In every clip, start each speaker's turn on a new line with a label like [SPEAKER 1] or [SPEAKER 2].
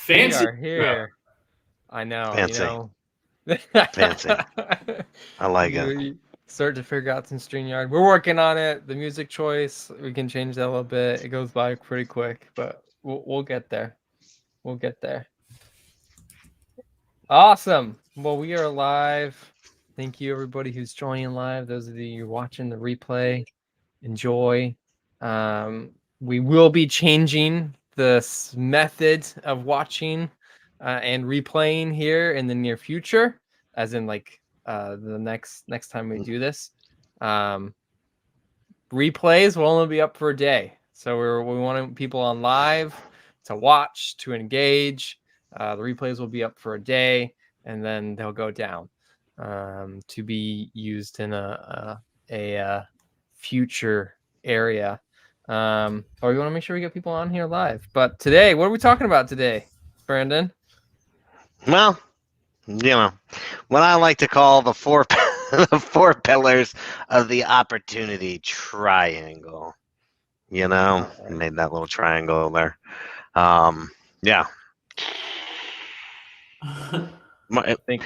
[SPEAKER 1] We
[SPEAKER 2] Fancy.
[SPEAKER 1] are here. I know,
[SPEAKER 3] Fancy. Fancy. I like it.
[SPEAKER 1] you start to figure out some StreamYard. We're working on it. The music choice, we can change that a little bit. It goes by pretty quick, but we'll get there. We'll get there. Awesome. Well, we are live. Thank you, everybody who's joining live. Those of you watching the replay, enjoy. We will be changing the method of watching and replaying here in the near future, as in like the next time we do this. Replays will only be up for a day, so we want people on live to watch, to engage. The replays will be up for a day, and then they'll go down to be used in a future area. Or we want to make sure we get people on here live. But today, what are we talking about today, Brandon?
[SPEAKER 3] Well, what I like to call the four the four pillars of the opportunity triangle. Made that little triangle there. Yeah.
[SPEAKER 1] I think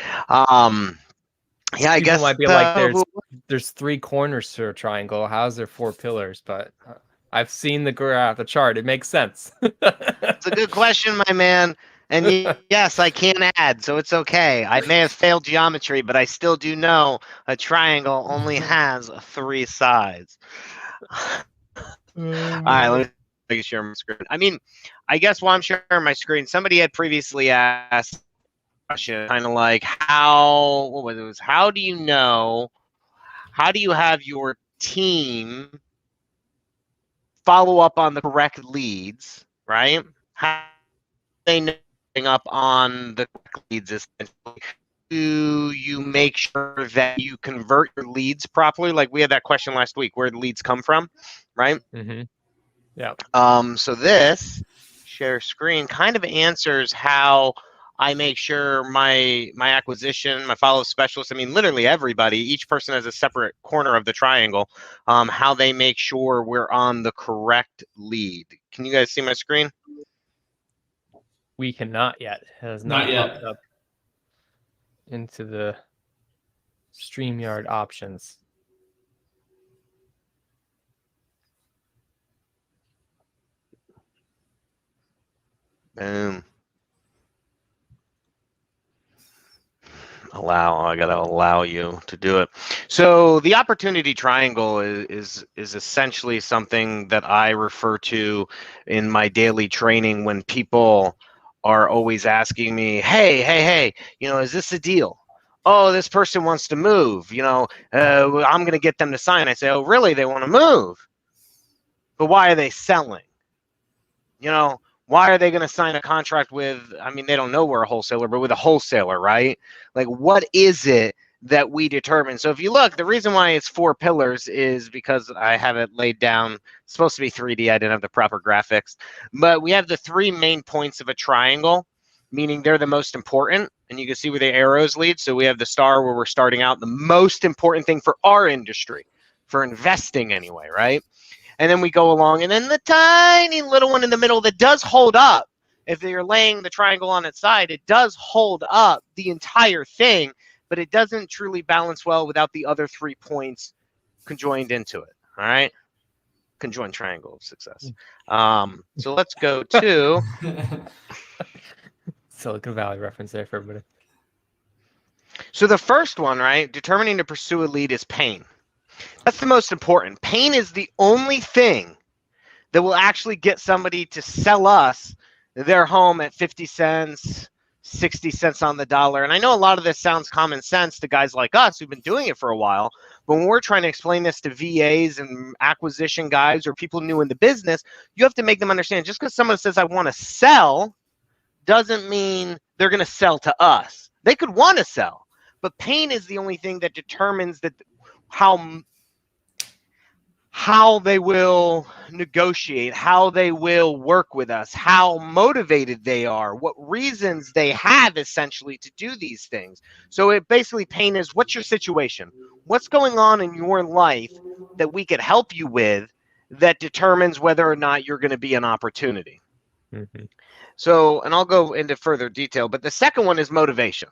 [SPEAKER 3] yeah, I guess
[SPEAKER 1] might be like there's three corners to a triangle. How's there four pillars? But I've seen the graph, the chart. It makes sense.
[SPEAKER 3] It's a good question, my man. And yes, I can add, so it's okay. I may have failed geometry, but I still do know a triangle only has three sides. All right, let me share my screen. I mean, I guess while I'm sharing my screen, somebody had previously asked a question, kind of like, how do you know, how do you have your team follow up on the correct leads, right? How they know up on the correct leads essentially? Do you make sure that you convert your leads properly? Like we had that question last week, where the leads come from, right?
[SPEAKER 1] Mm-hmm. Yeah.
[SPEAKER 3] So this share screen kind of answers how I make sure my acquisition, my follow specialist, I mean, literally everybody, each person has a separate corner of the triangle, how they make sure we're on the correct lead. Can you guys see my screen?
[SPEAKER 1] We cannot yet. It has not popped up into the StreamYard options.
[SPEAKER 3] Boom. I gotta allow you to do it. So the opportunity triangle is essentially something that I refer to in my daily training when people are always asking me, hey, is this a deal? Oh, this person wants to move, I'm gonna get them to sign. I say, oh, really? They want to move? But why are they selling? Why are they going to sign a contract with, I mean, they don't know we're a wholesaler, but with a wholesaler, right? Like, what is it that we determine? So if you look, the reason why it's four pillars is because I have it laid down. It's supposed to be 3D. I didn't have the proper graphics. But we have the three main points of a triangle, meaning they're the most important. And you can see where the arrows lead. So we have the star where we're starting out, the most important thing for our industry, for investing anyway, right? And then we go along, and then the tiny little one in the middle that does hold up. If you're laying the triangle on its side, it does hold up the entire thing, but it doesn't truly balance well without the other 3 points conjoined into it. All right? Conjoined triangle of success. So let's go to
[SPEAKER 1] Silicon Valley reference there for everybody.
[SPEAKER 3] So the first one, right? Determining to pursue a lead is pain. That's the most important. Pain is the only thing that will actually get somebody to sell us their home at 50 cents, 60 cents on the dollar. And I know a lot of this sounds common sense to guys like us who've been doing it for a while. But when we're trying to explain this to VAs and acquisition guys or people new in the business, you have to make them understand just because someone says, I want to sell, doesn't mean they're going to sell to us. They could want to sell, but pain is the only thing that determines that how they will negotiate, how they will work with us, how motivated they are, what reasons they have essentially to do these things. So it basically, pain is, what's your situation? What's going on in your life that we could help you with that determines whether or not you're going to be an opportunity.
[SPEAKER 1] Mm-hmm.
[SPEAKER 3] So, and I'll go into further detail, but the second one is motivation.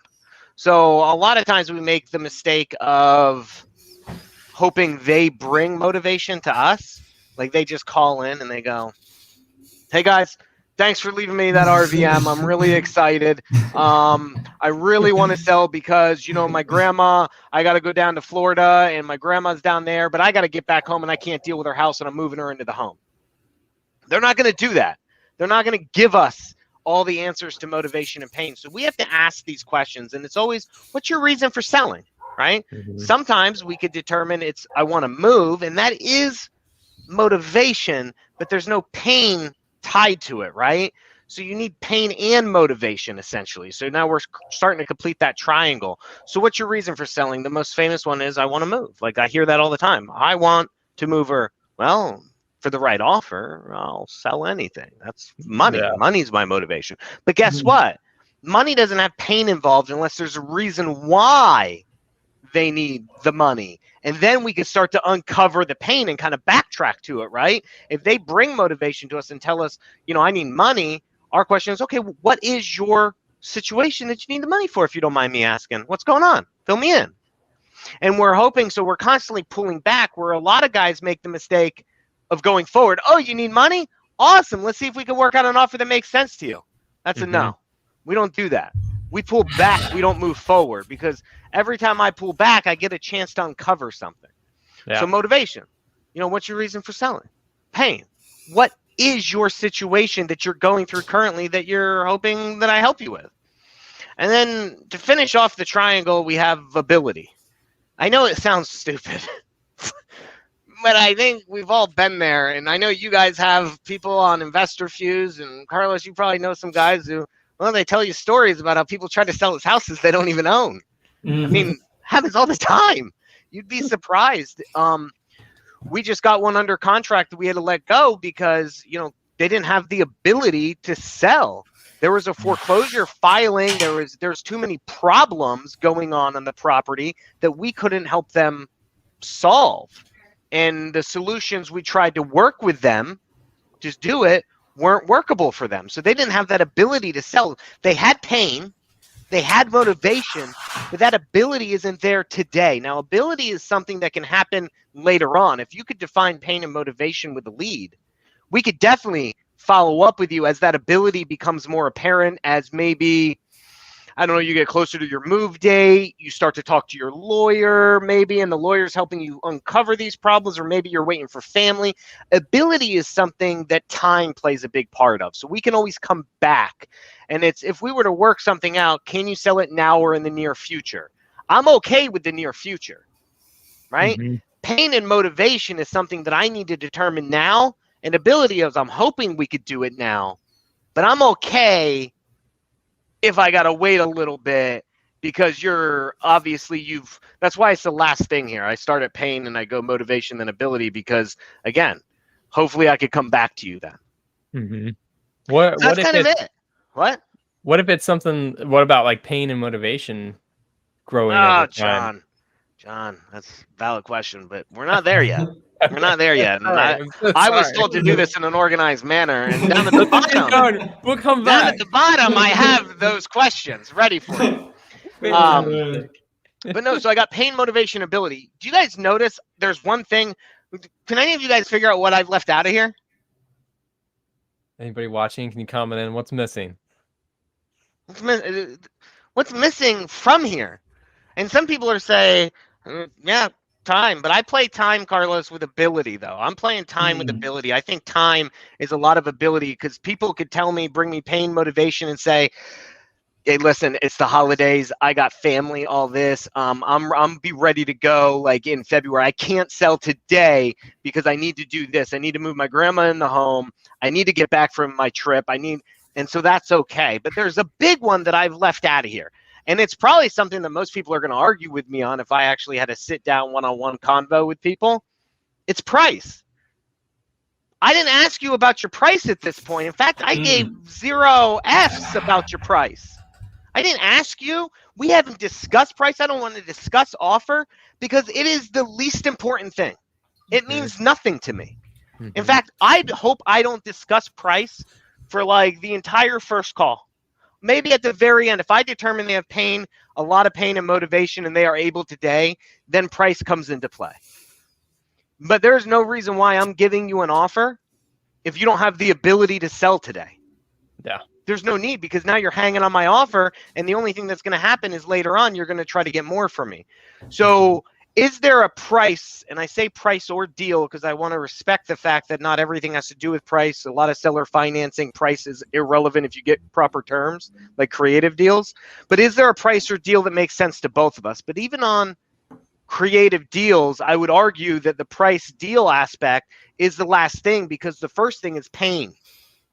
[SPEAKER 3] So a lot of times we make the mistake of hoping they bring motivation to us. Like they just call in and they go, "Hey guys, thanks for leaving me that RVM. I'm really excited. I really want to sell because, my grandma, I got to go down to Florida and my grandma's down there, but I got to get back home and I can't deal with her house and I'm moving her into the home." They're not going to do that. They're not going to give us all the answers to motivation and pain. So we have to ask these questions. And it's always, what's your reason for selling, right?
[SPEAKER 1] Mhm.
[SPEAKER 3] Sometimes we could determine it's, I want to move, and that is motivation, but there's no pain tied to it, right? So you need pain and motivation, essentially. So now we're starting to complete that triangle. So what's your reason for selling? The most famous one is, I want to move. Like I hear that all the time. I want to move her. Well, for the right offer, I'll sell anything. That's money.
[SPEAKER 1] Yeah.
[SPEAKER 3] Money's my motivation. But guess
[SPEAKER 1] Mhm.
[SPEAKER 3] what? Money doesn't have pain involved unless there's a reason why they need the money. And then we can start to uncover the pain and kind of backtrack to it, right? If they bring motivation to us and tell us, I need money, our question is, okay, what is your situation that you need the money for, if you don't mind me asking? What's going on? Fill me in. And we're hoping, so we're constantly pulling back, where a lot of guys make the mistake of going forward. Oh, you need money? Awesome. Let's see if we can work out an offer that makes sense to you. That's a no. We don't do that. We pull back. We don't move forward, because every time I pull back, I get a chance to uncover something.
[SPEAKER 1] Yeah.
[SPEAKER 3] So motivation, what's your reason for selling? Pain. What is your situation that you're going through currently that you're hoping that I help you with? And then to finish off the triangle, we have ability. I know it sounds stupid, but I think we've all been there. And I know you guys have people on Investor Fuse, and Carlos, you probably know some guys who, they tell you stories about how people try to sell his houses they don't even own. I mean, happens all the time. You'd be surprised. We just got one under contract that we had to let go because, they didn't have the ability to sell. There was a foreclosure filing. There's too many problems going on the property that we couldn't help them solve. And the solutions we tried to work with them, just do it, weren't workable for them. So they didn't have that ability to sell. They had pain, they had motivation, but that ability isn't there today. Now, ability is something that can happen later on. If you could define pain and motivation with a lead, we could definitely follow up with you as that ability becomes more apparent, as maybe, I don't know, you get closer to your move date, you start to talk to your lawyer maybe, and the lawyer's helping you uncover these problems, or maybe you're waiting for family. Ability is something that time plays a big part of. So we can always come back. And it's, if we were to work something out, can you sell it now or in the near future? I'm okay with the near future, right? Pain and motivation is something that I need to determine now. And ability is, I'm hoping we could do it now, but I'm okay if I got to wait a little bit, because you're obviously that's why it's the last thing here. I start at pain and I go motivation then ability, because again, hopefully I could come back to you then.
[SPEAKER 1] What
[SPEAKER 3] That's
[SPEAKER 1] if
[SPEAKER 3] kind of it.
[SPEAKER 1] What if it's something, what about like pain and motivation growing over time?
[SPEAKER 3] John, that's a valid question, but we're not there yet. We're not there yet. And
[SPEAKER 1] I
[SPEAKER 3] was told to do this in an organized manner. And down at the bottom,
[SPEAKER 1] we'll come back.
[SPEAKER 3] Down at the bottom, I have those questions ready for you. But no, so I got pain, motivation, ability. Do you guys notice there's one thing? Can any of you guys figure out what I've left out of here?
[SPEAKER 1] Anybody watching, can you comment in? What's missing?
[SPEAKER 3] What's missing from here? And some people are saying, yeah, time. But I play time, Carlos, with ability, though. I'm playing time with ability. I think time is a lot of ability, because people could tell me, bring me pain, motivation, and say, hey, listen, it's the holidays. I got family, all this. I'm be ready to go like in February. I can't sell today because I need to do this. I need to move my grandma in the home. I need to get back from my trip. And so that's okay. But there's a big one that I've left out of here. And it's probably something that most people are going to argue with me on if I actually had a sit down one-on-one convo with people. It's price. I didn't ask you about your price at this point. In fact, I gave 0 Fs about your price. I didn't ask you. We haven't discussed price. I don't want to discuss offer, because it is the least important thing. It means nothing to me. In fact, I hope I don't discuss price for like the entire first call. Maybe at the very end, if I determine they have pain, a lot of pain and motivation, and they are able today, then price comes into play. But there's no reason why I'm giving you an offer if you don't have the ability to sell today.
[SPEAKER 1] Yeah.
[SPEAKER 3] There's no need, because now you're hanging on my offer, and the only thing that's going to happen is later on you're going to try to get more from me. So is there a price, and I say price or deal because I want to respect the fact that not everything has to do with price. A lot of seller financing, price is irrelevant if you get proper terms, like creative deals. But is there a price or deal that makes sense to both of us? But even on creative deals, I would argue that the price deal aspect is the last thing, because the first thing is pain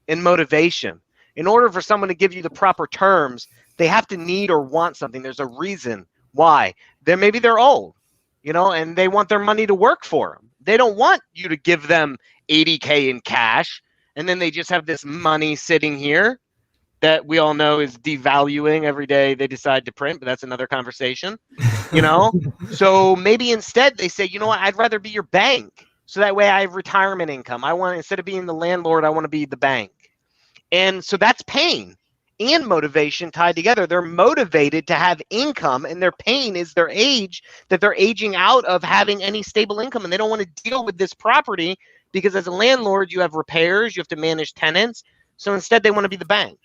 [SPEAKER 3] and motivation. In order for someone to give you the proper terms, they have to need or want something. There's a reason why. Maybe they're old, and they want their money to work for them. They don't want you to give them $80K in cash, and then they just have this money sitting here that we all know is devaluing every day they decide to print, but that's another conversation, So maybe instead they say, you know what, I'd rather be your bank. So that way I have retirement income. Instead of being the landlord, I want to be the bank. And so that's pain and motivation tied together. They're motivated to have income, and their pain is their age, that they're aging out of having any stable income, and they don't want to deal with this property because as a landlord, you have repairs, you have to manage tenants. So instead they want to be the bank.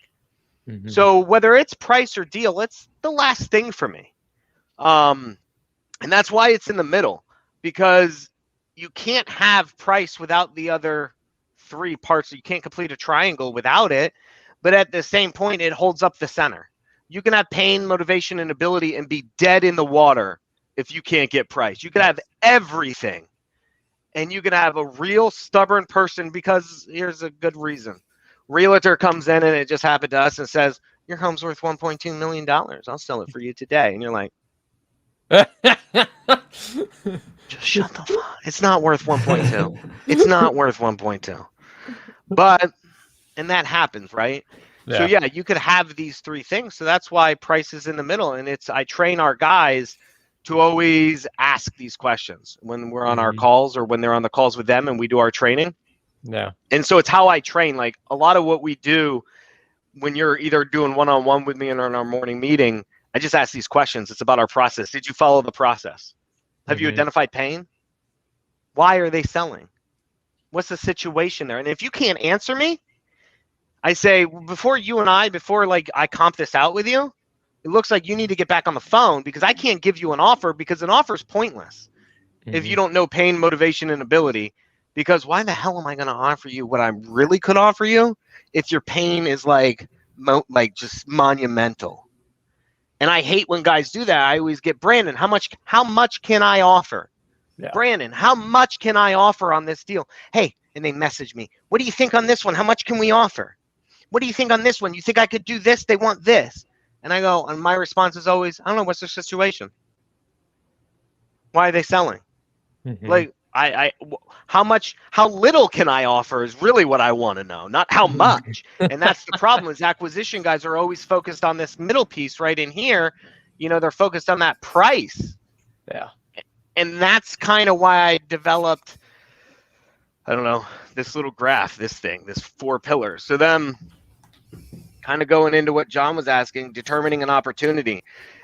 [SPEAKER 3] Mm-hmm. So whether it's price or deal, it's the last thing for me. And that's why it's in the middle, because you can't have price without the other three parts. You can't complete a triangle without it, but at the same point, it holds up the center. You can have pain, motivation, and ability and be dead in the water if you can't get price. You can have everything, and you can have a real stubborn person, because here's a good reason. Realtor comes in, and it just happened to us, and says, your home's worth $1.2 million. I'll sell it for you today. And you're like, just shut the fuck. It's not worth 1.2. It's not worth 1.2. But, and that happens, right? Yeah. So yeah, you could have these three things. So that's why price is in the middle. And I train our guys to always ask these questions when we're on our calls, or when they're on the calls with them and we do our training. Yeah. And so it's how I train. Like a lot of what we do when you're either doing one-on-one with me or in our morning meeting, I just ask these questions. It's about our process. Did you follow the process? Have you identified pain? Why are they selling? What's the situation there? And if you can't answer me, I say, before like I comp this out with you, it looks like you need to get back on the phone, because I can't give you an offer, because an offer is pointless if you don't know pain, motivation, and ability. Because why the hell am I going to offer you what I really could offer you if your pain is like just monumental? And I hate when guys do that. I always get, Brandon, how much can I offer? Yeah. Brandon, how much can I offer on this deal? Hey, and they message me, what do you think on this one? How much can we offer? What do you think on this one? You think I could do this? They want this. And I go, and my response is always, I don't know, what's their situation? Why are they selling? Mm-hmm. Like, how little can I offer is really what I want to know, not how much. And that's the problem, is acquisition guys are always focused on this middle piece right in here. They're focused on that price. Yeah. And that's kind of why I developed, I don't know, this little graph, this 4 pillars. So then kind of going into what John was asking, determining an opportunity.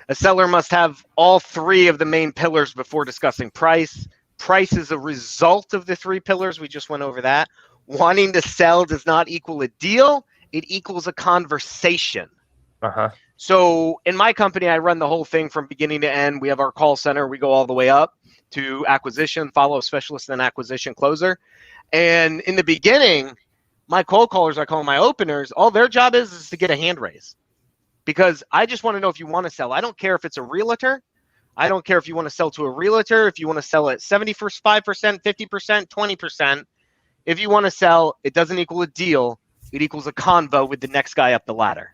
[SPEAKER 3] A seller must have all 3 of the main pillars before discussing price. Price is a result of the 3 pillars. We just went over that. Wanting to sell does not equal a deal. It equals a conversation. Uh-huh. So in my company, I run the whole thing from beginning to end. We have our call center. We go all the way up to acquisition, follow-up specialist, and acquisition closer. And in the beginning, my cold callers, I call them my openers, all their job is to get a hand raise. Because I just want to know if you want to sell. I don't care if it's a realtor. I don't care if you want to sell to a realtor, if you want to sell at 75%, 50%, 20%. If you want to sell, it doesn't equal a deal. It equals a convo with the next guy up the ladder.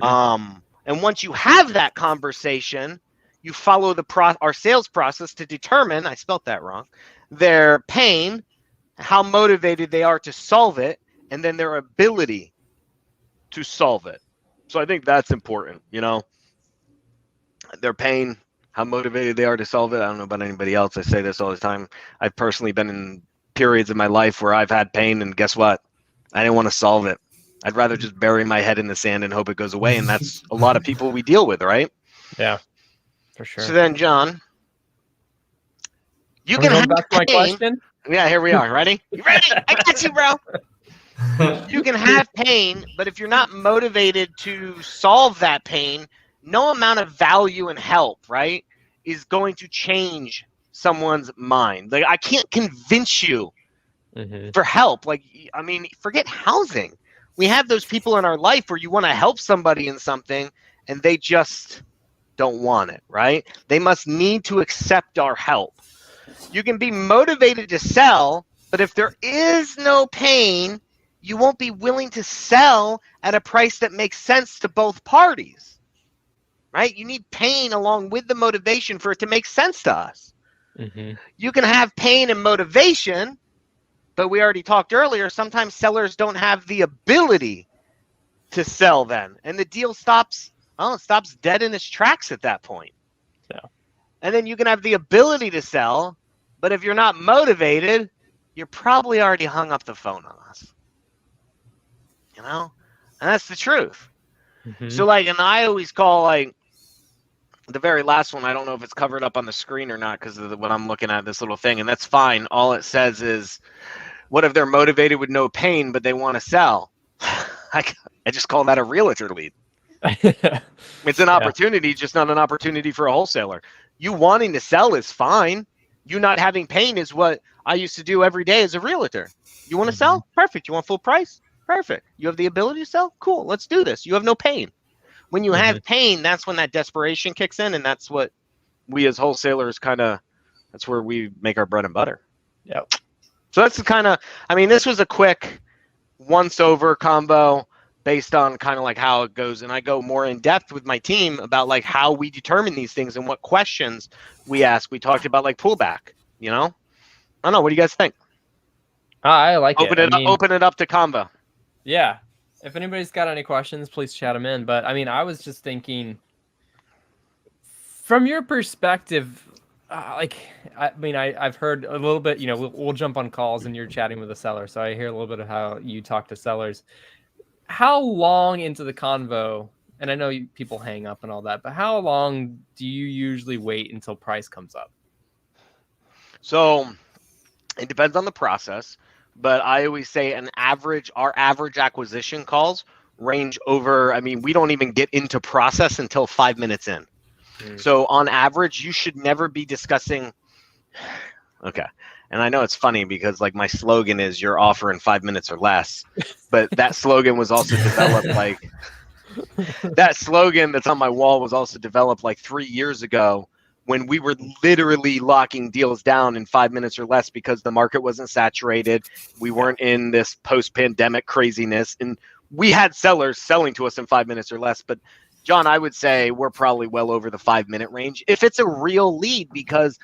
[SPEAKER 3] And once you have that conversation, you follow our sales process to determine, I spelt that wrong, their pain, how motivated they are to solve it, and then their ability to solve it. So I think that's important, their pain, how motivated they are to solve it. I don't know about anybody else. I say this all the time. I've personally been in periods of my life where I've had pain, and guess what? I didn't want to solve it. I'd rather just bury my head in the sand and hope it goes away. And that's a lot of people we deal with, right?
[SPEAKER 1] Yeah, for sure.
[SPEAKER 3] So then, John, you
[SPEAKER 1] Are
[SPEAKER 3] can
[SPEAKER 1] we
[SPEAKER 3] have
[SPEAKER 1] going back to my
[SPEAKER 3] pain.
[SPEAKER 1] question?
[SPEAKER 3] Yeah, here we are. Ready? You ready? I got you, bro. You can have pain, but if you're not motivated to solve that pain, no amount of value and help, right, is going to change someone's mind. Like, I can't convince you for help. Like, I mean, forget housing. We have those people in our life where you want to help somebody in something and they just don't want it, right? They must need to accept our help. You can be motivated to sell, but if there is no pain, you won't be willing to sell at a price that makes sense to both parties, right? You need pain along with the motivation for it to make sense to us. You can have pain and motivation, but we already talked earlier, sometimes sellers don't have the ability to sell then. And the deal stops dead in its tracks at that point.
[SPEAKER 1] Yeah.
[SPEAKER 3] And then you can have the ability to sell, but if you're not motivated, you're probably already hung up the phone on us. You know? And that's the truth. So like, and I always call like the very last one, I don't know if it's covered up on the screen or not because of what I'm looking at, this little thing, and that's fine. All it says is, what if they're motivated with no pain, but they want to sell? I just call that a realtor lead. It's an opportunity, just not an opportunity for a wholesaler. You wanting to sell is fine. You not having pain is what I used to do every day as a realtor. You want to sell? Perfect. You want full price? Perfect. You have the ability to sell? Cool. Let's do this. You have no pain. When you have pain, that's when that desperation kicks in, and that's what we as wholesalers that's where we make our bread and butter.
[SPEAKER 1] Yeah.
[SPEAKER 3] So that's the kind of, I mean, this was a quick once-over combo based on kind of like how it goes, and I go more in depth with my team about like how we determine these things and what questions we ask. We talked about like pullback, you know? I don't know. What do you guys think?
[SPEAKER 1] I like
[SPEAKER 3] Open
[SPEAKER 1] it.
[SPEAKER 3] Open it up to combo.
[SPEAKER 1] Yeah. If anybody's got any questions, please chat them in. But I mean, I was just thinking, from your perspective, I've heard a little bit. You know, we'll jump on calls and you're chatting with a seller, so I hear a little bit of how you talk to sellers. How long into the convo? And I know people hang up and all that, but how long do you usually wait until price comes up?
[SPEAKER 3] So it depends on the process. But I always say our average acquisition calls range over, I mean, we don't even get into process until 5 minutes in. So on average, you should never be discussing, okay. And I know it's funny because like my slogan is your offer in 5 minutes or less, but that slogan was also developed that slogan that's on my wall was also developed like 3 years ago, when we were literally locking deals down in 5 minutes or less because the market wasn't saturated. We weren't in this post-pandemic craziness, and we had sellers selling to us in 5 minutes or less. But John, I would say we're probably well over the 5 minute range if it's a real lead, because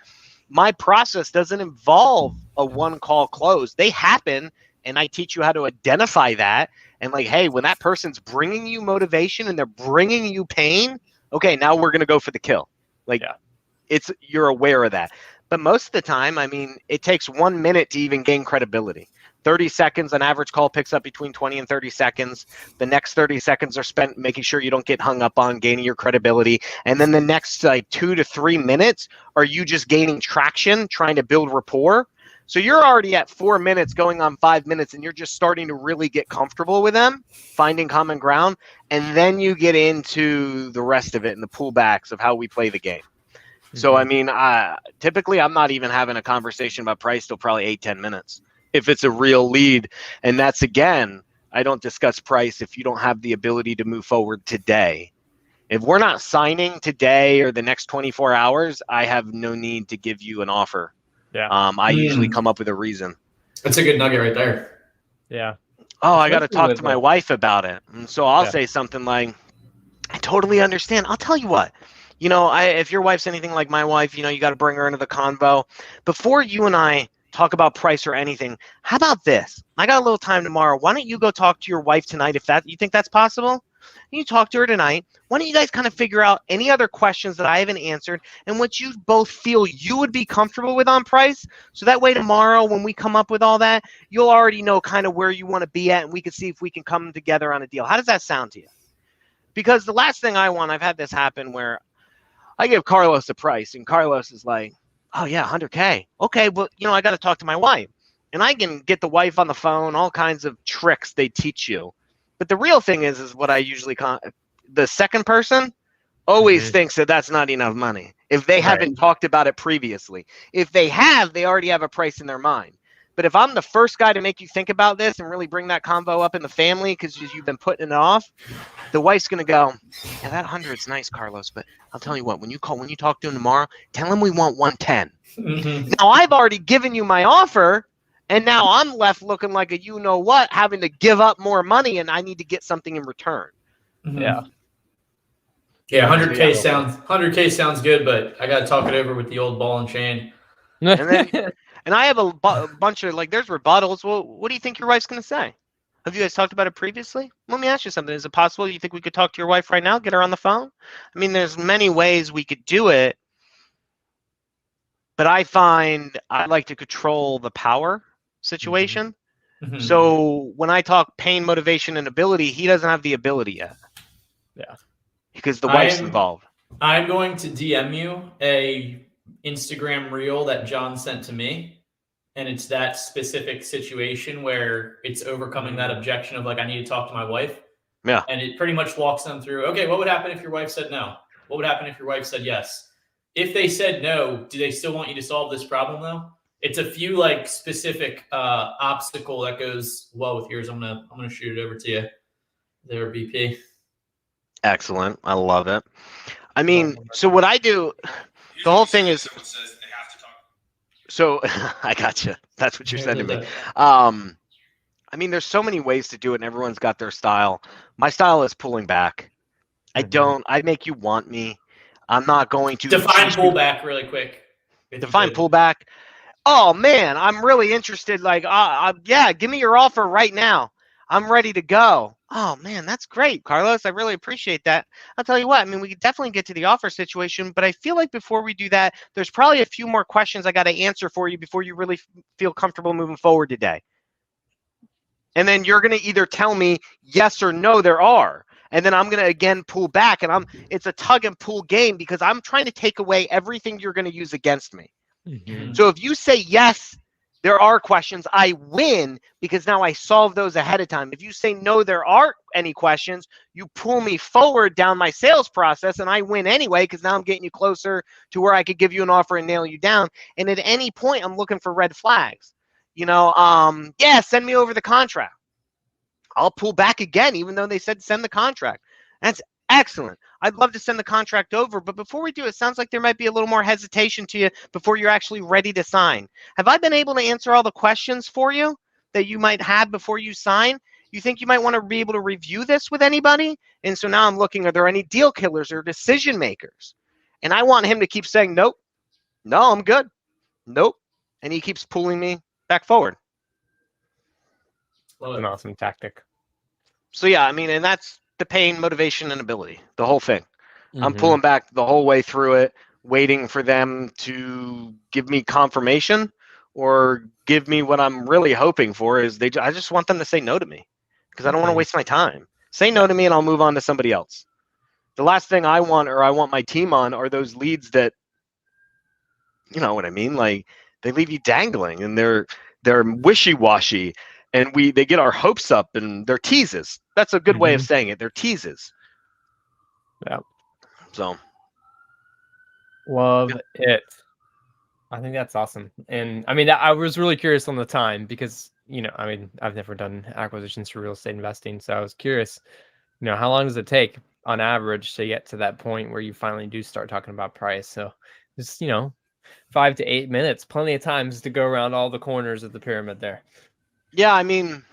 [SPEAKER 3] my process doesn't involve a one call close. They happen, and I teach you how to identify that. And like, hey, when that person's bringing you motivation and they're bringing you pain, okay, now we're going to go for the kill. Like, you're aware of that. But most of the time, I mean, it takes 1 minute to even gain credibility. 30 seconds, an average call picks up between 20 and 30 seconds. The next 30 seconds are spent making sure you don't get hung up on gaining your credibility. And then the next 2 to 3 minutes are you just gaining traction, trying to build rapport. So you're already at 4 minutes going on 5 minutes, and you're just starting to really get comfortable with them, finding common ground. And then you get into the rest of it and the pullbacks of how we play the game. So, I mean, typically I'm not even having a conversation about price till probably 8-10 minutes if it's a real lead. And that's, again, I don't discuss price if you don't have the ability to move forward today. If we're not signing today or the next 24 hours, I have no need to give you an offer.
[SPEAKER 1] Yeah.
[SPEAKER 3] I usually come up with a reason.
[SPEAKER 2] That's a good nugget right there.
[SPEAKER 1] Yeah.
[SPEAKER 3] Oh, I got to talk to my wife about it. And so I'll say something like, I totally understand. I'll tell you what. You know, if your wife's anything like my wife, you know, you got to bring her into the convo. Before you and I talk about price or anything, how about this? I got a little time tomorrow. Why don't you go talk to your wife tonight if you think that's possible? You talk to her tonight. Why don't you guys kind of figure out any other questions that I haven't answered and what you both feel you would be comfortable with on price? So that way tomorrow when we come up with all that, you'll already know kind of where you want to be at, and we can see if we can come together on a deal. How does that sound to you? Because the last thing I want, I've had this happen where I give Carlos a price and Carlos is like, oh yeah, 100K. Okay, well, I got to talk to my wife. And I can get the wife on the phone, all kinds of tricks they teach you. But the real thing is what I usually call the second person always thinks that that's not enough money if they haven't talked about it previously. If they have, they already have a price in their mind. But if I'm the first guy to make you think about this and really bring that convo up in the family because you've been putting it off, the wife's going to go, yeah, that 100's nice, Carlos. But I'll tell you what, when you talk to him tomorrow, tell him we want 110. Now, I've already given you my offer. And now I'm left looking like a you-know-what, having to give up more money, and I need to get something in return.
[SPEAKER 1] Yeah.
[SPEAKER 2] Yeah, 100K sounds good, but I got to talk it over with the old ball and chain.
[SPEAKER 3] And I have a bunch of, there's rebuttals. Well, what do you think your wife's going to say? Have you guys talked about it previously? Let me ask you something. Is it possible you think we could talk to your wife right now, get her on the phone? I mean, there's many ways we could do it, but I find I like to control the power situation. So when I talk pain, motivation, and ability, he doesn't have the ability yet.
[SPEAKER 1] Yeah.
[SPEAKER 3] Because the wife's involved.
[SPEAKER 2] I'm going to DM you a Instagram reel that John sent to me. And it's that specific situation where it's overcoming that objection of I need to talk to my wife.
[SPEAKER 3] Yeah.
[SPEAKER 2] And it pretty much walks them through, okay, what would happen if your wife said no? What would happen if your wife said yes? If they said no, do they still want you to solve this problem though? It's a few specific obstacle that goes well with yours. I'm gonna shoot it over to you there, BP.
[SPEAKER 3] Excellent. I love it. I mean, so what I do, the whole thing is. So I got you. That's what you're sending me. I mean, there's so many ways to do it, and everyone's got their style. My style is pulling back. I make you want me. I'm not going to
[SPEAKER 2] define pullback really quick.
[SPEAKER 3] Define pullback. Oh man, I'm really interested. Yeah, give me your offer right now. I'm ready to go. Oh man, that's great, Carlos. I really appreciate that. I'll tell you what, I mean, we could definitely get to the offer situation, but I feel like before we do that, there's probably a few more questions I got to answer for you before you really feel comfortable moving forward today. And then you're going to either tell me yes or no there are. And then I'm going to again pull back, and it's a tug and pull game because I'm trying to take away everything you're going to use against me. So if you say yes, there are questions, I win because now I solve those ahead of time. If you say no, there aren't any questions, you pull me forward down my sales process and I win anyway because now I'm getting you closer to where I could give you an offer and nail you down. And at any point, I'm looking for red flags. Yeah, send me over the contract. I'll pull back again, even though they said send the contract. That's excellent. I'd love to send the contract over, but before we do, it sounds like there might be a little more hesitation to you before you're actually ready to sign. Have I been able to answer all the questions for you that you might have before you sign? You think you might want to be able to review this with anybody? And so now I'm looking, are there any deal killers or decision makers? And I want him to keep saying, nope, no, I'm good, nope. And he keeps pulling me back forward.
[SPEAKER 1] That's an awesome tactic.
[SPEAKER 3] So yeah, I mean, and that's the pain, motivation, and ability, the whole thing. I'm pulling back the whole way through it, waiting for them to give me confirmation or give me what I'm really hoping for is I just want them to say no to me because I don't want to waste my time. Say no to me and I'll move on to somebody else. The last thing I want or I want my team on are those leads that, you know what I mean? They leave you dangling and they're wishy-washy. And they get our hopes up and they're teases. That's a good way of saying it. They're teases.
[SPEAKER 1] Yeah.
[SPEAKER 3] So.
[SPEAKER 1] Love it. I think that's awesome. And I mean, I was really curious on the time because, I mean, I've never done acquisitions for real estate investing. So I was curious, how long does it take on average to get to that point where you finally do start talking about price? So just, 5 to 8 minutes, plenty of times to go around all the corners of the pyramid there.
[SPEAKER 3] Yeah, I mean,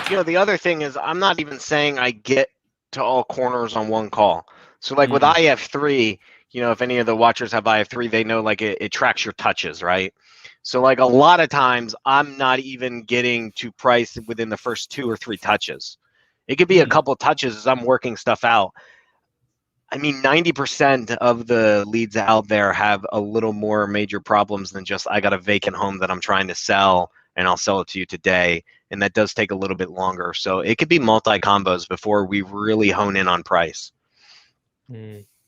[SPEAKER 3] the other thing is I'm not even saying I get to all corners on one call. So with IF3, if any of the watchers have IF3, they know it tracks your touches, right? So a lot of times I'm not even getting to price within the first 2 or 3 touches. It could be a couple touches as I'm working stuff out. I mean, 90% of the leads out there have a little more major problems than just, I got a vacant home that I'm trying to sell and I'll sell it to you today. And that does take a little bit longer. So it could be multi-combos before we really hone in on price.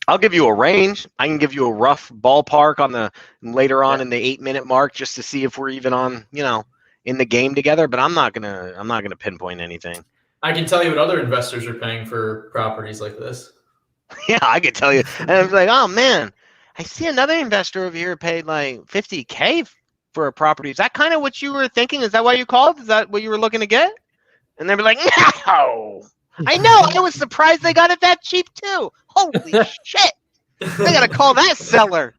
[SPEAKER 3] I'll give you a range. I can give you a rough ballpark on the later on in the 8-minute mark just to see if we're even on, in the game together, but I'm not gonna pinpoint anything.
[SPEAKER 2] I can tell you what other investors are paying for properties like this.
[SPEAKER 3] Yeah, I could tell you. And I was like, oh man, I see another investor over here paid like $50K for a property. Is that kind of what you were thinking? Is that why you called? Is that what you were looking to get? And they'd be like, no. I know. I was surprised they got it that cheap too. Holy shit. I gotta call that seller.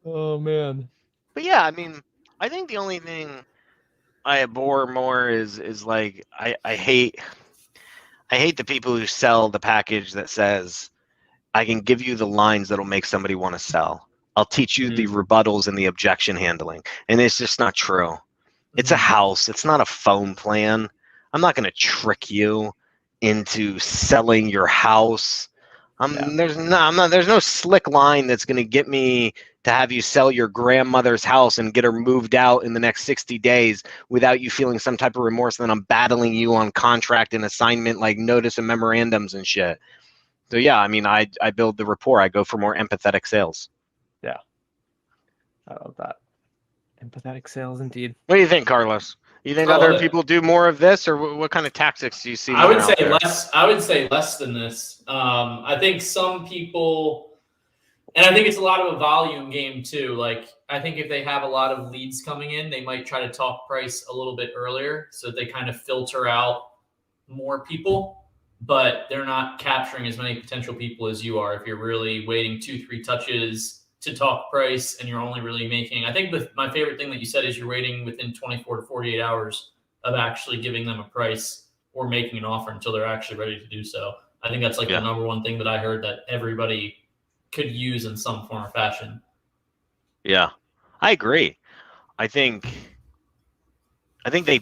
[SPEAKER 1] Oh man.
[SPEAKER 3] But yeah, I mean, I think the only thing I abhor more is like I hate the people who sell the package that says, I can give you the lines that'll make somebody want to sell. I'll teach you the rebuttals and the objection handling. And it's just not true. It's a house. It's not a phone plan. I'm not going to trick you into selling your house. There's no slick line that's going to get me to have you sell your grandmother's house and get her moved out in the next 60 days without you feeling some type of remorse that I'm battling you on contract and assignment, like notice and memorandums and shit. So yeah, I mean, I build the rapport. I go for more empathetic sales.
[SPEAKER 1] Yeah. I love that. Empathetic sales indeed.
[SPEAKER 3] What do you think, Carlos? You think other people do more of this, or what kind of tactics do you see?
[SPEAKER 2] I would say less. I would say less than this. I think some people, and I think it's a lot of a volume game too. Like, I think if they have a lot of leads coming in, they might try to talk price a little bit earlier so that they kind of filter out more people, but they're not capturing as many potential people as you are. If you're really waiting 2-3 touches to talk price and you're only really making, I think my favorite thing that you said is you're waiting within 24 to 48 hours of actually giving them a price or making an offer until they're actually ready to do so. I think that's like the number one thing that I heard that everybody could use in some form or fashion. Yeah,
[SPEAKER 3] I agree. I think they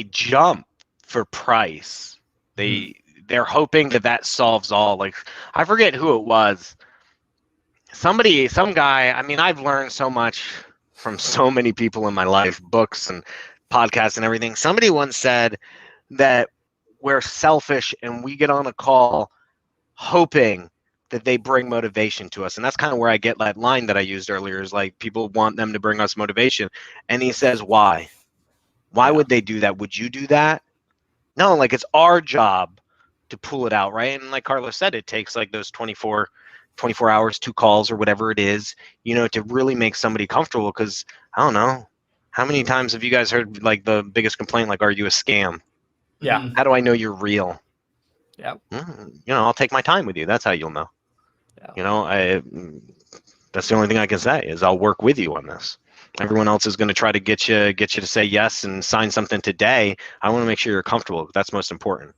[SPEAKER 3] jump for price. They're hoping that solves all. Like, I forget who it was. Some guy, I mean, I've learned so much from so many people in my life, books and podcasts and everything. Somebody once said that we're selfish and we get on a call hoping that they bring motivation to us. And that's kind of where I get that line that I used earlier, is like, people want them to bring us motivation. And he says, why? Why would they do that? Would you do that? No, like, it's our job to pull it out, right? And like Carlos said, it takes like those 24 hours, 2 calls or whatever it is, to really make somebody comfortable. Because I don't know, how many times have you guys heard like the biggest complaint, like, are you a scam?
[SPEAKER 1] Yeah.
[SPEAKER 3] How do I know you're real?
[SPEAKER 1] Yeah.
[SPEAKER 3] I'll take my time with you. That's how you'll know. Yeah. That's the only thing I can say is I'll work with you on this. Everyone else is going to try to get you to say yes and sign something today. I want to make sure you're comfortable. That's most important.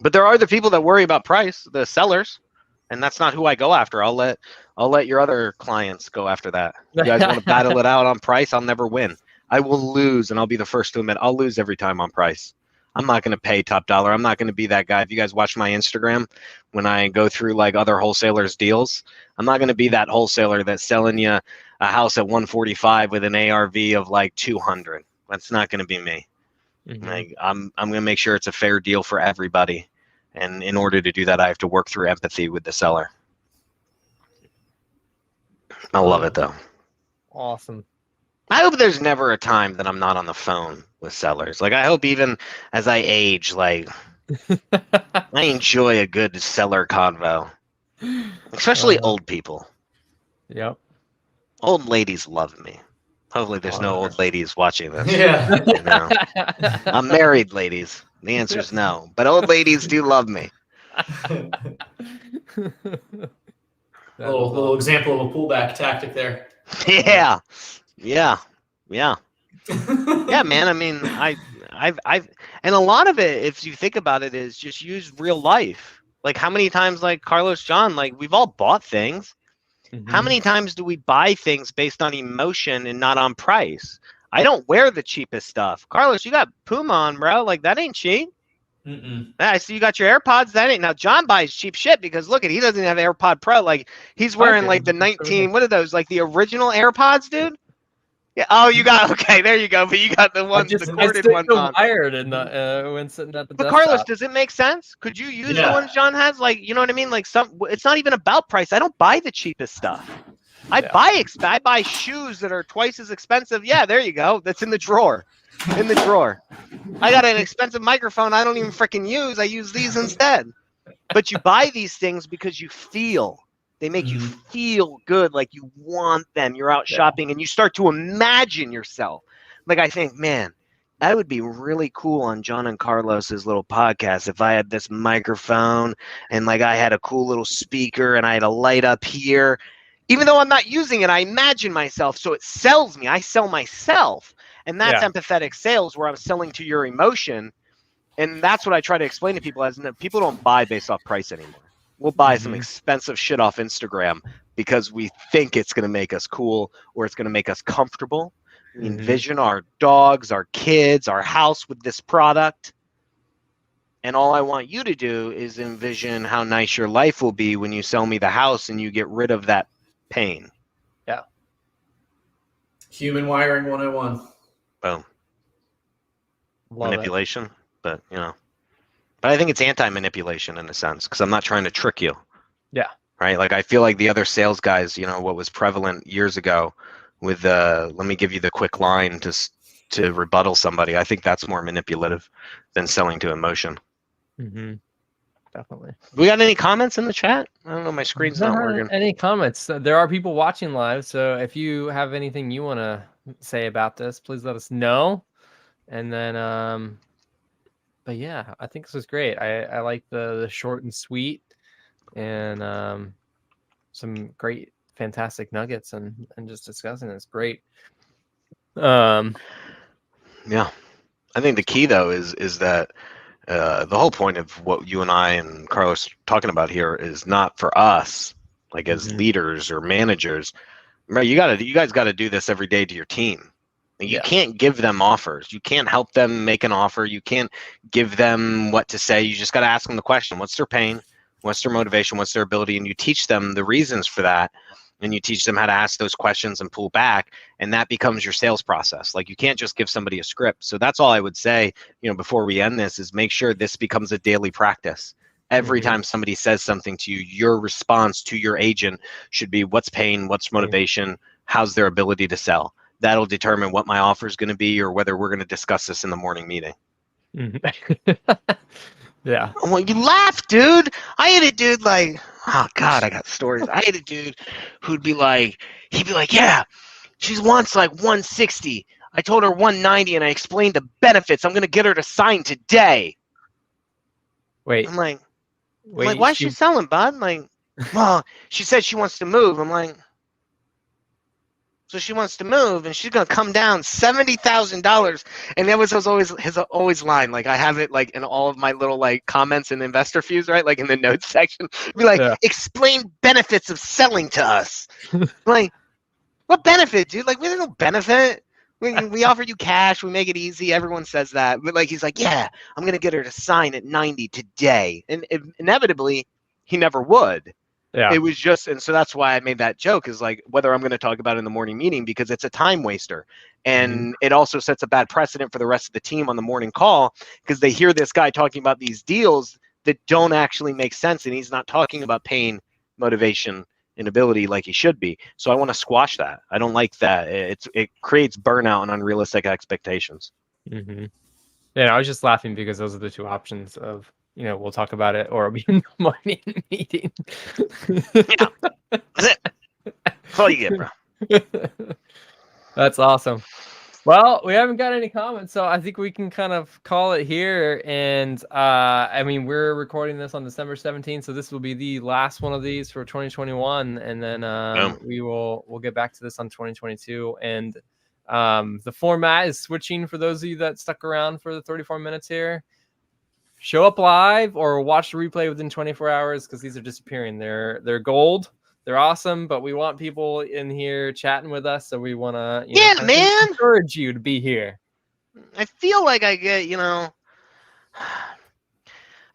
[SPEAKER 3] But there are the people that worry about price, the sellers. And that's not who I go after. I'll let your other clients go after that. You guys want to battle it out on price? I'll never win. I will lose, and I'll be the first to admit I'll lose every time on price. I'm not going to pay top dollar. I'm not going to be that guy. If you guys watch my Instagram, when I go through like other wholesalers' deals, I'm not going to be that wholesaler that's selling you a house at 145 with an ARV of like 200. That's not going to be me. Like, I'm going to make sure it's a fair deal for everybody. And in order to do that, I have to work through empathy with the seller. I love it, though.
[SPEAKER 1] Awesome.
[SPEAKER 3] I hope there's never a time that I'm not on the phone with sellers. Like, I hope even as I age, like, I enjoy a good seller convo. Especially old people.
[SPEAKER 1] Yep.
[SPEAKER 3] Old ladies love me. Hopefully there's no old ladies watching this.
[SPEAKER 2] Yeah.
[SPEAKER 3] I'm married, ladies. The answer is no. But old ladies do love me.
[SPEAKER 2] little example of a pullback tactic there.
[SPEAKER 3] Yeah. Yeah, man. I mean, I've and a lot of it, if you think about it, is just use real life. Like, how many times, like Carlos, John, like, we've all bought things. How many times do we buy things based on emotion and not on price? I don't wear the cheapest stuff. Carlos, you got Puma on, bro. Like, that ain't cheap. I see you got your AirPods. That ain't. Now, John buys cheap shit because look at, he doesn't have AirPod Pro. Like, he's wearing like the 19, what are those? Like the original AirPods, dude? Yeah. Oh, you got, okay, there you go. But you got the ones, the corded ones on.
[SPEAKER 1] Wired and when sitting at the
[SPEAKER 3] But
[SPEAKER 1] desktop.
[SPEAKER 3] Carlos, does it make sense? Could you use the ones John has? Like, you know what I mean? Like, it's not even about price. I don't buy the cheapest stuff. I buy shoes that are twice as expensive. Yeah, there you go. That's in the drawer. In the drawer. I got an expensive microphone I don't even freaking use. I use these instead. But you buy these things because you feel. They make you feel good, like you want them. You're out shopping and you start to imagine yourself. Like, I think, man, that would be really cool on John and Carlos's little podcast if I had this microphone and like I had a cool little speaker and I had a light up here. Even though I'm not using it, I imagine myself. So it sells me. I sell myself. And that's empathetic sales, where I'm selling to your emotion. And that's what I try to explain to people, as people don't buy based off price anymore. We'll buy some expensive shit off Instagram because we think it's going to make us cool or it's going to make us comfortable. We envision our dogs, our kids, our house with this product. And all I want you to do is envision how nice your life will be when you sell me the house and you get rid of that pain.
[SPEAKER 1] Yeah.
[SPEAKER 2] Human wiring 101.
[SPEAKER 3] Boom.
[SPEAKER 1] Love
[SPEAKER 3] Manipulation, it. But but I think it's anti-manipulation in a sense, because I'm not trying to trick you.
[SPEAKER 1] Yeah.
[SPEAKER 3] Right. Like, I feel like the other sales guys, what was prevalent years ago with let me give you the quick line to rebuttal somebody. I think that's more manipulative than selling to emotion.
[SPEAKER 1] Definitely.
[SPEAKER 3] We got any comments in the chat? I don't know. My screen's not working.
[SPEAKER 1] Any comments? There are people watching live, so if you have anything you want to say about this, please let us know. And then, but yeah, I think this was great. I like the short and sweet, and some great, fantastic nuggets, and just discussing it's great.
[SPEAKER 3] Yeah, I think the key though is that. The whole point of what you and I and Carlos are talking about here is not for us, like as leaders or managers. Remember, you guys got to do this every day to your team. You can't give them offers. You can't help them make an offer. You can't give them what to say. You just got to ask them the question: what's their pain? What's their motivation? What's their ability? And you teach them the reasons for that. And you teach them how to ask those questions and pull back, and that becomes your sales process. Like, you can't just give somebody a script. So that's all I would say, before we end this, is make sure this becomes a daily practice. Every time somebody says something to you, your response to your agent should be, what's pain, what's motivation, how's their ability to sell. That'll determine what my offer is going to be or whether we're going to discuss this in the morning meeting.
[SPEAKER 1] Yeah.
[SPEAKER 3] Well, you laugh, dude. I had a dude like, oh God, I got stories. I had a dude he'd be like, yeah, she wants like 160. I told her 190 and I explained the benefits. I'm going to get her to sign today.
[SPEAKER 1] Wait,
[SPEAKER 3] I'm like, why is she selling, bud? Like, well, she said she wants to move. I'm like, so she wants to move, and she's gonna come down $70,000. And that was his always line. Like, I have it like in all of my little like comments and investor views, right? Like in the notes section, be like, explain benefits of selling to us. Like, what benefit, dude? Like, we have no benefit. We offer you cash. We make it easy. Everyone says that. But like, he's like, yeah, I'm gonna get her to sign at 90 today. And inevitably, he never would.
[SPEAKER 1] Yeah.
[SPEAKER 3] It was just, and so that's why I made that joke, is like whether I'm going to talk about it in the morning meeting, because it's a time waster. And it also sets a bad precedent for the rest of the team on the morning call, because they hear this guy talking about these deals that don't actually make sense. And he's not talking about pain, motivation, and ability like he should be. So I want to squash that. I don't like that. It creates burnout and unrealistic expectations.
[SPEAKER 1] Yeah, I was just laughing because those are the two options of, we'll talk about it or it'll be in the morning meeting.
[SPEAKER 3] Yeah. That's it. That's all you get, bro.
[SPEAKER 1] That's awesome. Well, we haven't got any comments, so I think we can kind of call it here. And I mean, we're recording this on December 17th, so this will be the last one of these for 2021, and then we'll get back to this on 2022. And the format is switching for those of you that stuck around for the 34 minutes here. Show up live or watch the replay within 24 hours, because these are disappearing. They're gold. They're awesome, but we want people in here chatting with us, so we want to,
[SPEAKER 3] Yeah,
[SPEAKER 1] kind of
[SPEAKER 3] man.
[SPEAKER 1] encourage you to be here.
[SPEAKER 3] I feel like I get, I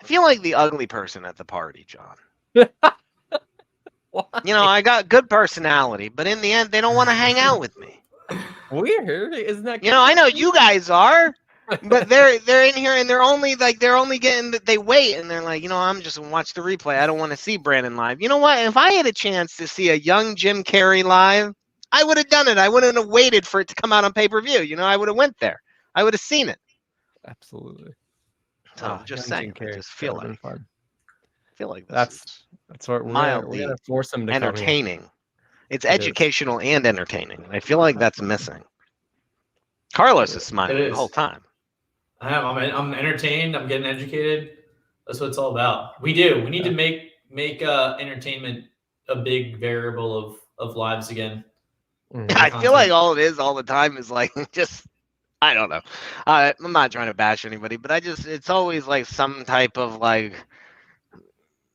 [SPEAKER 3] feel like the ugly person at the party, John.
[SPEAKER 1] Why?
[SPEAKER 3] I got good personality, but in the end, they don't want to hang out with me.
[SPEAKER 1] Weird, isn't that?
[SPEAKER 3] I know you guys are, but they're in here and they're only getting, they wait and they're like, I'm just gonna watch the replay. I don't want to see Brandon live. You know what? If I had a chance to see a young Jim Carrey live, I would have done it. I wouldn't have waited for it to come out on pay-per-view. I would have went there. I would have seen it.
[SPEAKER 1] Absolutely.
[SPEAKER 3] So I'm just saying. I just feel like
[SPEAKER 1] that's what we're gonna force them to
[SPEAKER 3] entertaining.
[SPEAKER 1] Come here.
[SPEAKER 3] It's educational and entertaining. I feel like that's missing. Carlos is smiling the whole time.
[SPEAKER 2] I am. I'm entertained. I'm getting educated. That's what it's all about. We need to make entertainment a big variable of lives again.
[SPEAKER 3] I feel like all it is all the time is like just, I don't know. I'm not trying to bash anybody, but it's always like some type of like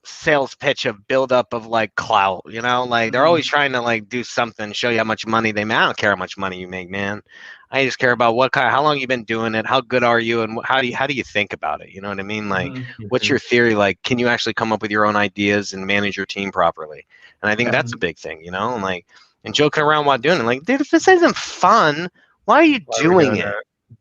[SPEAKER 3] sales pitch of buildup of like clout, like they're always trying to like do something, show you how much money they make. I don't care how much money you make, man. I just care about how long you've been doing it, how good are you, and how do you think about it? You know what I mean? Like, what's your theory? Like, can you actually come up with your own ideas and manage your team properly? And I think that's a big thing, and like, and joking around while doing it. Like, dude, if this isn't fun, why are you doing it?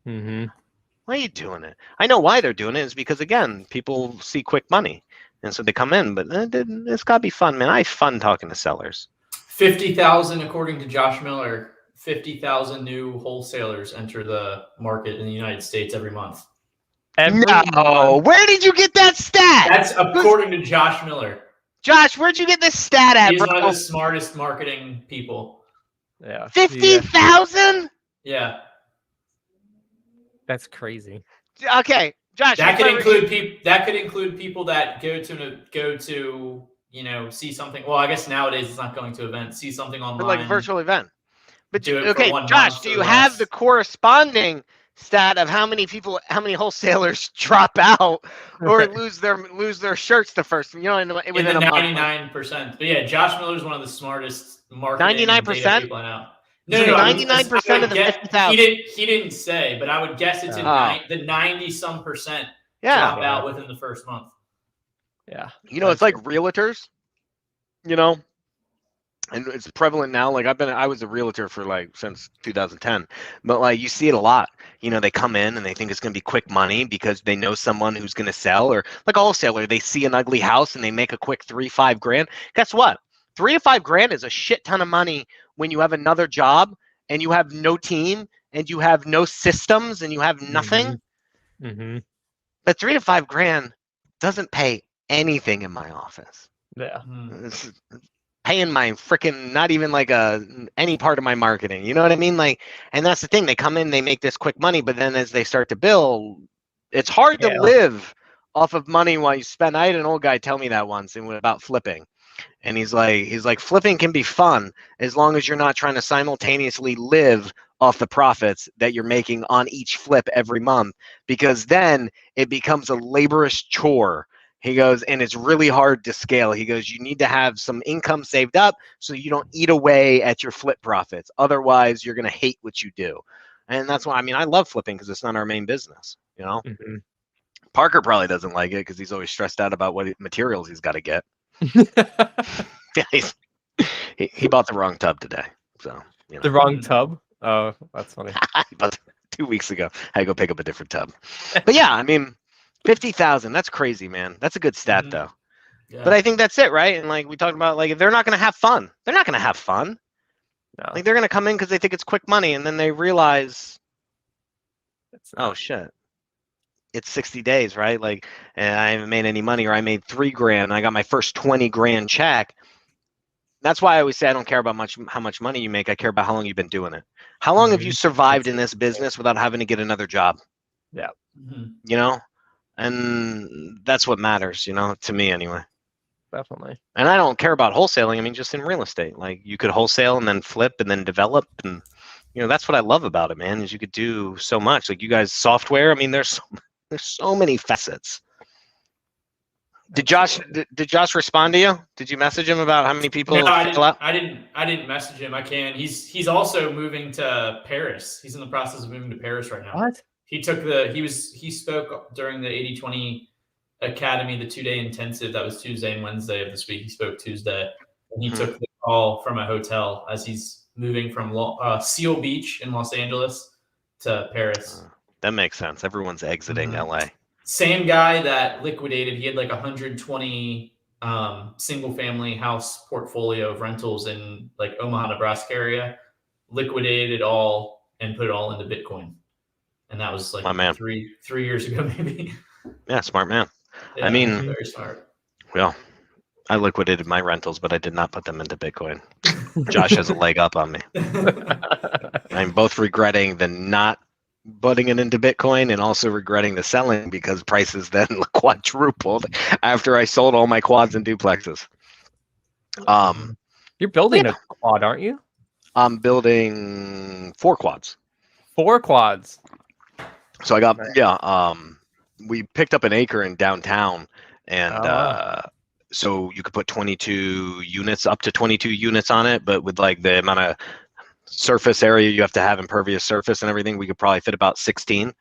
[SPEAKER 3] Why are you doing it? I know why they're doing it is because, again, people see quick money. And so they come in, but it's got to be fun, man. I have fun talking to sellers.
[SPEAKER 2] 50,000, according to Josh Miller, 50,000 new wholesalers enter the market in the United States every month.
[SPEAKER 3] No, where did you get that stat?
[SPEAKER 2] That's according to Josh Miller.
[SPEAKER 3] Josh, where'd you get this stat at,
[SPEAKER 2] He's
[SPEAKER 3] bro?
[SPEAKER 2] one of the smartest marketing people.
[SPEAKER 1] Yeah.
[SPEAKER 3] 50,000?
[SPEAKER 2] Yeah.
[SPEAKER 1] That's crazy.
[SPEAKER 3] Okay. Josh,
[SPEAKER 2] that could include people. That could include people that go to see something. Well, I guess nowadays it's not going to events. See something online,
[SPEAKER 3] like a virtual event. But
[SPEAKER 2] do it
[SPEAKER 3] okay,
[SPEAKER 2] for 1
[SPEAKER 3] Josh,
[SPEAKER 2] month
[SPEAKER 3] do you
[SPEAKER 2] or
[SPEAKER 3] have
[SPEAKER 2] less.
[SPEAKER 3] the corresponding stat of how many wholesalers drop out or lose their shirts the first? Within a
[SPEAKER 2] 99%. But yeah, Josh Miller is one of the smartest marketing
[SPEAKER 3] 99%
[SPEAKER 2] people I know.
[SPEAKER 3] No, 99% of the 50,000.
[SPEAKER 2] He didn't say, but I would guess it's the 90-some% drop out within the first month.
[SPEAKER 1] Yeah.
[SPEAKER 3] It's like realtors, and it's prevalent now. Like I was a realtor for like since 2010, but like you see it a lot. They come in and they think it's going to be quick money because they know someone who's going to sell, or like a wholesaler, they see an ugly house and they make a quick 3-5 grand. Guess what? 3 to 5 grand is a shit ton of money when you have another job and you have no team and you have no systems and you have nothing. But 3 to 5 grand doesn't pay anything in my office.
[SPEAKER 1] Yeah.
[SPEAKER 3] It's paying my freaking, not even like any part of my marketing. You know what I mean? Like, and that's the thing. They come in, they make this quick money, but then as they start to bill, it's hard to live off of money while you spend. I had an old guy tell me that once about flipping. And he's like, flipping can be fun as long as you're not trying to simultaneously live off the profits that you're making on each flip every month, because then it becomes a laborious chore. He goes, and it's really hard to scale. He goes, you need to have some income saved up so you don't eat away at your flip profits. Otherwise, you're going to hate what you do. And that's why, I love flipping because it's not our main business, Parker probably doesn't like it because he's always stressed out about what materials he's got to get. Yeah, he bought the wrong tub today. So
[SPEAKER 1] The wrong tub? Oh, that's funny.
[SPEAKER 3] But 2 weeks ago, I had to go pick up a different tub. But yeah, 50,000. That's crazy, man. That's a good stat, though. Yeah. But I think that's it, right? And like we talked about, like if they're not going to have fun, they're not going to have fun. No. Like they're going to come in because they think it's quick money, and then they realize, oh shit, it's 60 days, right? Like, and I haven't made any money, or I made $3 grand, and I got my first 20 grand check. That's why I always say I don't care about how much money you make. I care about how long you've been doing it. How long have you survived in this business without having to get another job?
[SPEAKER 1] Yeah.
[SPEAKER 3] And that's what matters, to me anyway.
[SPEAKER 1] Definitely.
[SPEAKER 3] And I don't care about wholesaling. Just in real estate, like you could wholesale and then flip and then develop, and that's what I love about it, man. Is you could do so much. Like you guys, software. There's so many facets. Did Josh respond to you? Did you message him about how many people?
[SPEAKER 2] No,
[SPEAKER 3] fill out?
[SPEAKER 2] I didn't message him. I can. He's also moving to Paris. He's in the process of moving to Paris right now.
[SPEAKER 1] What?
[SPEAKER 2] He spoke during the 80/20 Academy, the 2-day intensive. That was Tuesday and Wednesday of this week. He spoke Tuesday, and he took the call from a hotel as he's moving from Seal Beach in Los Angeles to Paris.
[SPEAKER 3] That makes sense. Everyone's exiting LA.
[SPEAKER 2] Same guy that liquidated. He had like 120 single family house portfolio of rentals in like Omaha, Nebraska area. Liquidated it all and put it all into Bitcoin. And that was like
[SPEAKER 3] my man.
[SPEAKER 2] three years ago, maybe.
[SPEAKER 3] Yeah, smart man.
[SPEAKER 2] Yeah,
[SPEAKER 3] I mean,
[SPEAKER 2] very smart.
[SPEAKER 3] Well, I liquidated my rentals, but I did not put them into Bitcoin. Josh has a leg up on me. I'm both regretting the not putting it into Bitcoin and also regretting the selling because prices then quadrupled after I sold all my quads and duplexes.
[SPEAKER 1] You're building a quad, aren't you?
[SPEAKER 3] I'm building 4 quads.
[SPEAKER 1] 4 quads.
[SPEAKER 3] So I got we picked up an acre in downtown, and so you could put 22 units, up to 22 units on it, but with like the amount of surface area you have to have, impervious surface and everything, we could probably fit about 16.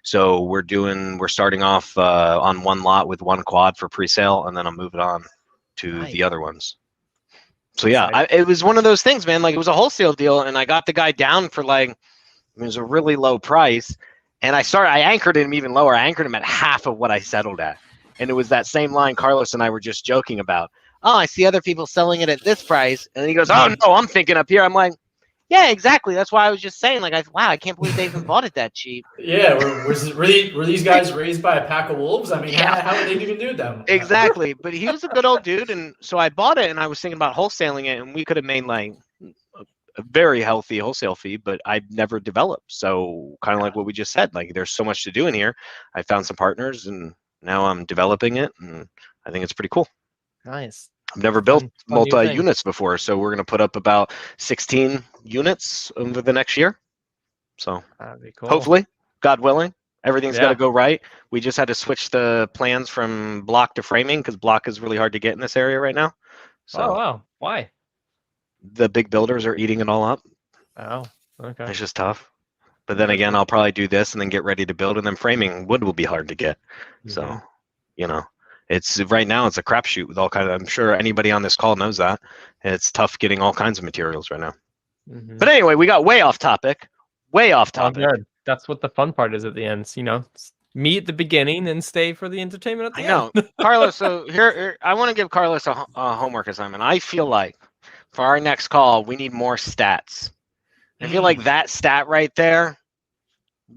[SPEAKER 3] So we're starting off on one lot with 1 quad for pre-sale, and then I'll move it on to the other ones. So yeah, it was one of those things, man. Like it was a wholesale deal, and I got the guy down for like, it was a really low price, and I anchored him even lower. I anchored him at half of what I settled at, and it was that same line Carlos and I were just joking about. Oh, I see other people selling it at this price, and he goes, "Oh no, I'm thinking up here." I'm like, yeah, exactly. That's why I was just saying, like, wow, I can't believe they even bought it that cheap.
[SPEAKER 2] Yeah, were these guys raised by a pack of wolves? I mean, how would they even do them?
[SPEAKER 3] Exactly. But he was a good old dude, and so I bought it, and I was thinking about wholesaling it, and we could have made like a very healthy wholesale fee, but I'd never developed. So kind of like what we just said, like there's so much to do in here. I found some partners, and now I'm developing it, and I think it's pretty cool.
[SPEAKER 1] Nice.
[SPEAKER 3] I've never built multi-units before, so we're going to put up about 16 units over the next year. So
[SPEAKER 1] that'd be cool.
[SPEAKER 3] Hopefully, God willing, everything's got to go right. We just had to switch the plans from block to framing because block is really hard to get in this area right now. So
[SPEAKER 1] wow. Why?
[SPEAKER 3] The big builders are eating it all up.
[SPEAKER 1] Oh, okay.
[SPEAKER 3] It's just tough. But then again, I'll probably do this and then get ready to build, and then framing wood will be hard to get. So, it's right now it's a crapshoot with all kinds of, I'm sure anybody on this call knows that. It's tough getting all kinds of materials right now. But anyway, we got way off topic. Oh,
[SPEAKER 1] good. That's what the fun part is at the end. Meet at the beginning and stay for the entertainment at the end.
[SPEAKER 3] I know. Carlos, so here I want to give Carlos a homework assignment. I feel like for our next call, we need more stats. I feel like that stat right there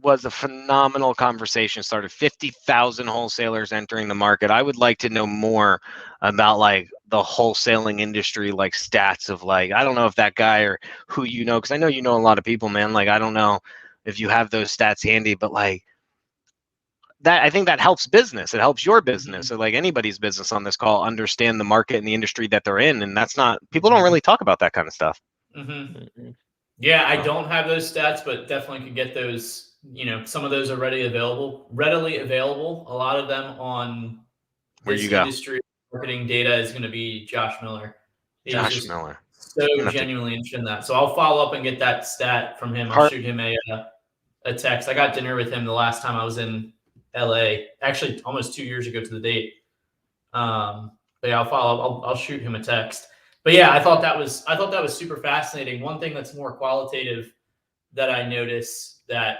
[SPEAKER 3] was a phenomenal conversation starter. 50,000 wholesalers entering the market. I would like to know more about like the wholesaling industry, like stats of like, I don't know if that guy or who you know, because I know you know a lot of people, man. Like, I don't know if you have those stats handy, but like that, I think that helps business. It helps your business or like anybody's business on this call understand the market and the industry that they're in. And that's not, people don't really talk about that kind of stuff.
[SPEAKER 2] Yeah, I don't have those stats, but definitely could get those. Some of those are readily available. A lot of them on this industry marketing data is going to be Josh Miller. He's
[SPEAKER 3] Miller.
[SPEAKER 2] So genuinely interested in that. So I'll follow up and get that stat from him. I'll shoot him a text. I got dinner with him the last time I was in LA, actually almost 2 years ago to the date. But yeah, I'll follow up. I'll shoot him a text. But yeah, I thought that was super fascinating. One thing that's more qualitative that I notice that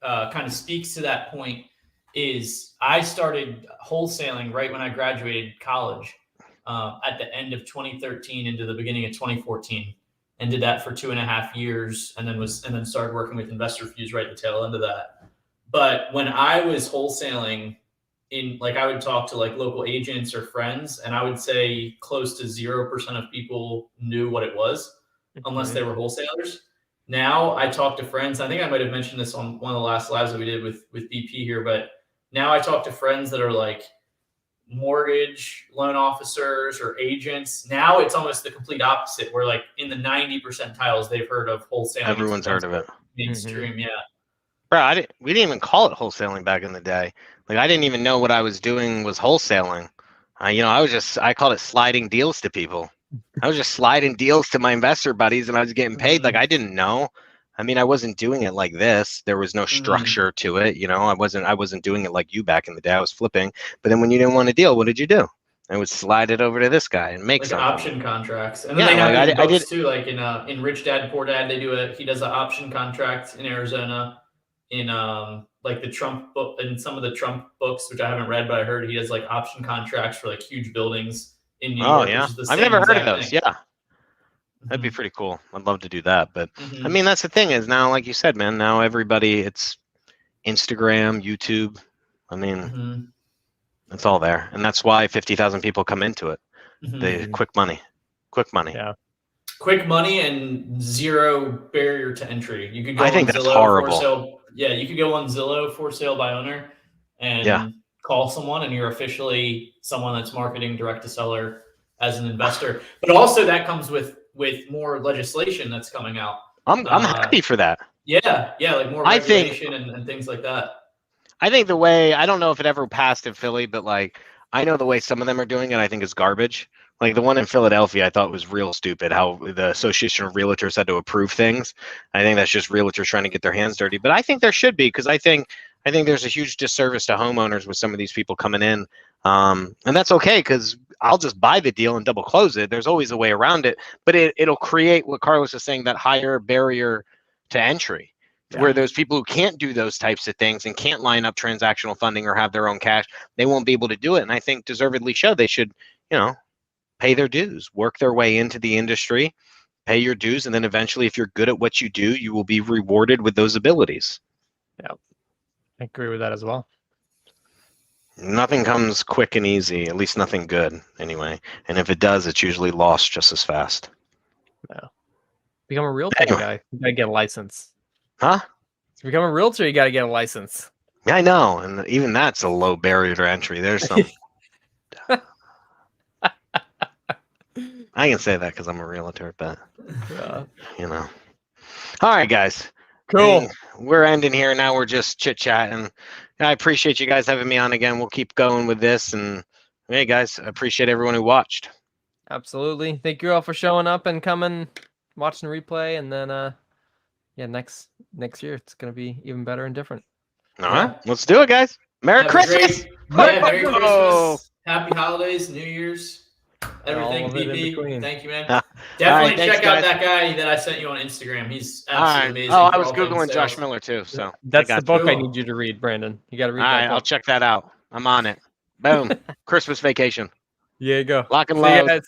[SPEAKER 2] kind of speaks to that point is I started wholesaling right when I graduated college at the end of 2013 into the beginning of 2014, and did that for 2.5 years, and then started working with Investor Fuse right at the tail end of that. But when I was wholesaling, I would talk to like local agents or friends, and I would say close to 0% of people knew what it was unless they were wholesalers. Now I talk to friends. I think I might have mentioned this on one of the last lives that we did with BP here, but now I talk to friends that are like mortgage loan officers or agents. Now it's almost the complete opposite. Where like in the 90 percentiles, they've heard of wholesaling.
[SPEAKER 3] Everyone's heard of it.
[SPEAKER 2] Mainstream, yeah.
[SPEAKER 3] Bro, we didn't even call it wholesaling back in the day. Like I didn't even know what I was doing was wholesaling. I called it sliding deals to people. I was just sliding deals to my investor buddies, and I was getting paid. Like, I didn't know. I mean, I wasn't doing it like this. There was no structure to it. I wasn't doing it like you back in the day. I was flipping. But then when you didn't want a deal, what did you do? I would slide it over to this guy and make
[SPEAKER 2] like
[SPEAKER 3] something.
[SPEAKER 2] option contracts, and then they have it in books too. Like in Rich Dad Poor Dad, he does an option contract in Arizona. In like the Trump book, in some of the Trump books, which I haven't read, but I heard he does like option contracts for like huge buildings in New York.
[SPEAKER 3] Yeah,
[SPEAKER 2] which is the
[SPEAKER 3] I've
[SPEAKER 2] same
[SPEAKER 3] never heard of
[SPEAKER 2] exact
[SPEAKER 3] those.
[SPEAKER 2] thing.
[SPEAKER 3] Yeah, that'd be pretty cool. I'd love to do that. But I mean, that's the thing is now, like you said, man, now everybody, it's Instagram, YouTube. I mean, it's all there. And that's why 50,000 people come into it. The quick money.
[SPEAKER 1] Yeah.
[SPEAKER 2] Quick money and zero barrier to entry. You could go
[SPEAKER 3] I think
[SPEAKER 2] on
[SPEAKER 3] that's
[SPEAKER 2] Zillow
[SPEAKER 3] horrible.
[SPEAKER 2] For sale. Yeah, you could go on Zillow for sale by owner and call someone, and you're officially someone that's marketing direct to seller as an investor. But also that comes with more legislation that's coming out.
[SPEAKER 3] I'm happy for that.
[SPEAKER 2] Yeah, like more regulation and things like that.
[SPEAKER 3] I think the way, I don't know if it ever passed in Philly, but like I know the way some of them are doing it, I think is garbage. Like the one in Philadelphia, I thought was real stupid. How the Association of Realtors had to approve things. I think that's just realtors trying to get their hands dirty. But I think there should be, because I think there's a huge disservice to homeowners with some of these people coming in, and that's okay, because I'll just buy the deal and double close it. There's always a way around it, but it'll create what Carlos is saying, that higher barrier to entry. Where those people who can't do those types of things and can't line up transactional funding or have their own cash, they won't be able to do it. And I think deservedly so. They should, pay their dues, work their way into the industry, pay your dues, and then eventually, if you're good at what you do, you will be rewarded with those abilities.
[SPEAKER 1] Yeah, I agree with that as well.
[SPEAKER 3] Nothing comes quick and easy, at least nothing good anyway. And if it does, it's usually lost just as fast.
[SPEAKER 1] No. Become a realtor, you gotta get a license.
[SPEAKER 3] Huh?
[SPEAKER 1] To become a realtor, you gotta get a license.
[SPEAKER 3] Yeah, I know. And even that's a low barrier to entry. There's some. I can say that because I'm a realtor, but All right, guys.
[SPEAKER 1] Cool.
[SPEAKER 3] Hey, we're ending here now. We're just chit-chatting. I appreciate you guys having me on again. We'll keep going with this. And hey, guys, I appreciate everyone who watched.
[SPEAKER 1] Absolutely. Thank you all for showing up and coming, watching the replay. And then, next year, it's going to be even better and different.
[SPEAKER 3] All right. Let's do it, guys. Merry Christmas.
[SPEAKER 2] Merry Christmas. Happy holidays, New Year's. Everything, PP. Thank you, man. Definitely check out that guy that I sent you on Instagram. He's absolutely amazing.
[SPEAKER 3] Oh, I was Googling Josh Miller too. So
[SPEAKER 1] that's the book I need you to read, Brandon. You got to read that.
[SPEAKER 3] All right, I'll check that out. I'm on it. Boom. Christmas vacation.
[SPEAKER 1] Yeah, you go.
[SPEAKER 3] Lock and load.